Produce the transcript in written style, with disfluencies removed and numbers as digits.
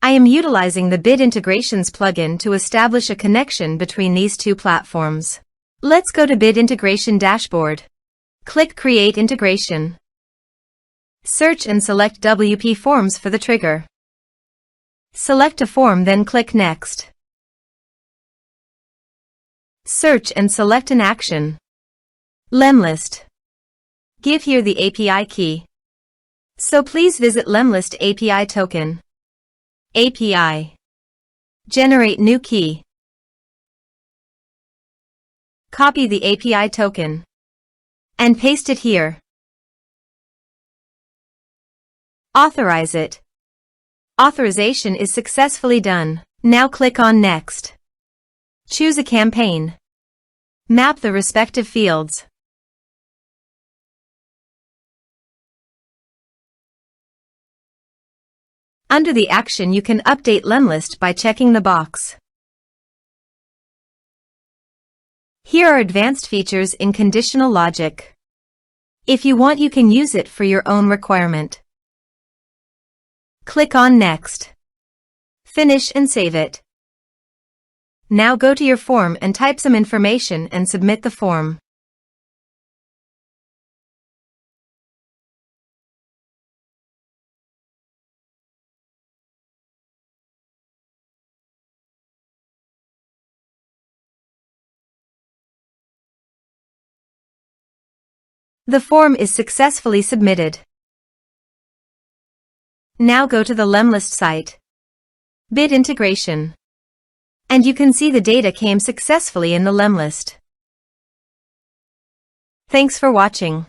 I am utilizing the Bit Integrations plugin to establish a connection between these two platforms. Let's go to Bit Integration Dashboard. Click Create Integration. Search and select WPForms for the trigger. Select a form, then click Next. Search and select an action. Lemlist. Give here the API key. So please visit Lemlist API token. API. Generate new key. Copy the API token and paste it here. Authorize it. Authorization is successfully done. Now click on Next. Choose a campaign. Map the respective fields. Under the action, you can update Lemlist by checking the box. Here are advanced features in conditional logic. If you want, you can use it for your own requirement. Click on Next. Finish and save it. Now go to your form and type some information and submit the form. The form is successfully submitted. Now go to the Lemlist site. Bit Integration. And you can see the data came successfully in the Lemlist. Thanks for watching.